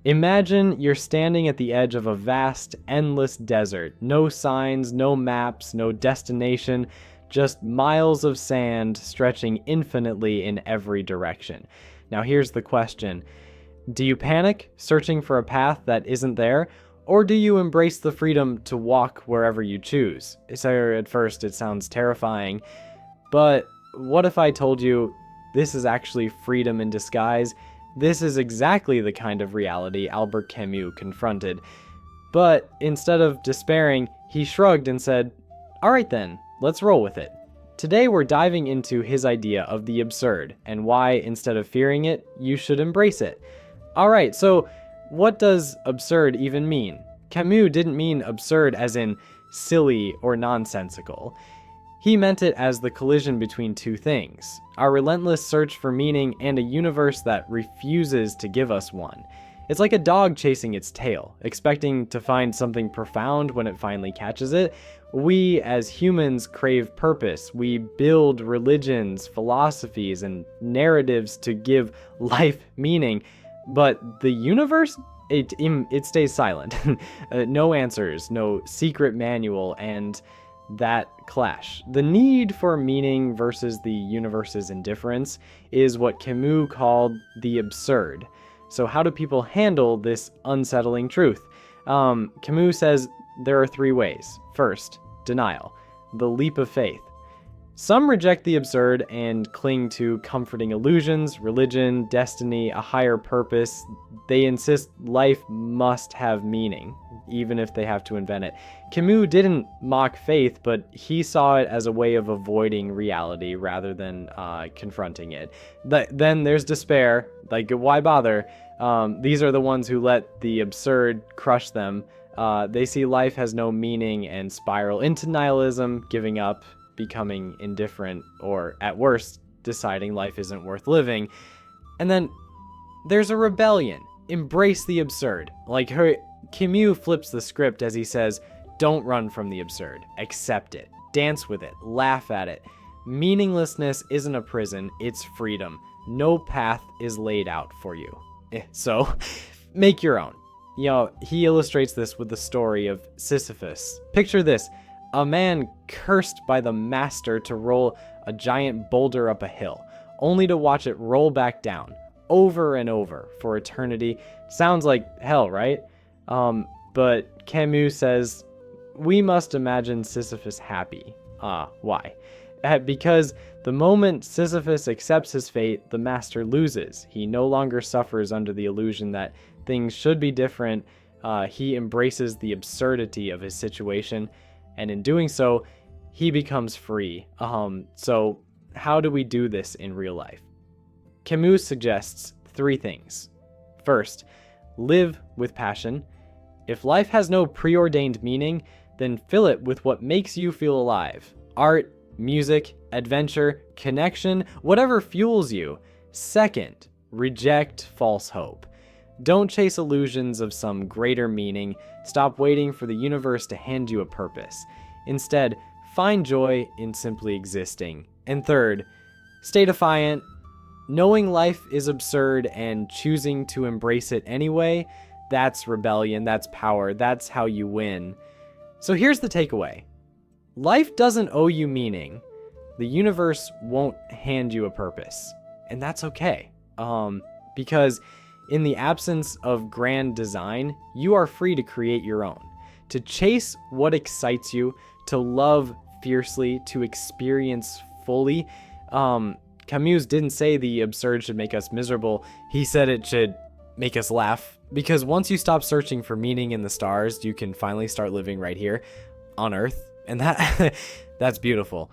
Imagine you're standing at the edge of a vast, endless desert. No signs, no maps, no destination, just miles of sand stretching infinitely in every direction. Now here's the question. Do you panic, searching for a path that isn't there? Or do you embrace the freedom to walk wherever you choose? So at first it sounds terrifying, but what if I told you this is actually freedom in disguise? This is exactly the kind of reality Albert Camus confronted. But instead of despairing, he shrugged and said, "All right then, let's roll with it." Today we're diving into his idea of the absurd and why, instead of fearing it, you should embrace it. All right, so what does absurd even mean? Camus didn't mean absurd as in silly or nonsensical. He meant it as the collision between two things, our relentless search for meaning and a universe that refuses to give us one. It's like a dog chasing its tail, expecting to find something profound when it finally catches it. We as humans crave purpose. We build religions, philosophies, and narratives to give life meaning. But the universe, it stays silent. No answers, no secret manual, and that clash. The need for meaning versus the universe's indifference is what Camus called the absurd. So how do people handle this unsettling truth? Camus says there are three ways. First, denial, the leap of faith. Some reject the absurd and cling to comforting illusions, religion, destiny, a higher purpose. They insist life must have meaning, even if they have to invent it. Camus didn't mock faith, but he saw it as a way of avoiding reality rather than confronting it. Then there's despair. Like, why bother? These are the ones who let the absurd crush them. They see life has no meaning and spiral into nihilism, giving up, becoming indifferent, or at worst, deciding life isn't worth living. And then there's a rebellion. Embrace the absurd. Like Camus flips the script as he says, don't run from the absurd. Accept it. Dance with it. Laugh at it. Meaninglessness isn't a prison, it's freedom. No path is laid out for you. So, make your own. You know, he illustrates this with the story of Sisyphus. Picture this. A man cursed by the master to roll a giant boulder up a hill, only to watch it roll back down, over and over, for eternity. Sounds like hell, right? But Camus says, we must imagine Sisyphus happy. Why? Because the moment Sisyphus accepts his fate, the master loses. He no longer suffers under the illusion that things should be different. He embraces the absurdity of his situation, and in doing so, he becomes free. So how do we do this in real life? Camus suggests three things. First, live with passion. If life has no preordained meaning, then fill it with what makes you feel alive. Art, music, adventure, connection, whatever fuels you. Second, reject false hope. Don't chase illusions of some greater meaning. Stop waiting for the universe to hand you a purpose. Instead, find joy in simply existing. And third, stay defiant. Knowing life is absurd and choosing to embrace it anyway, that's rebellion, that's power, that's how you win. So here's the takeaway. Life doesn't owe you meaning. The universe won't hand you a purpose. And that's okay. Because in the absence of grand design, you are free to create your own. To chase what excites you, to love fiercely, to experience fully. Camus didn't say the absurd should make us miserable. He said it should make us laugh. Because once you stop searching for meaning in the stars, you can finally start living right here on Earth. And that's beautiful.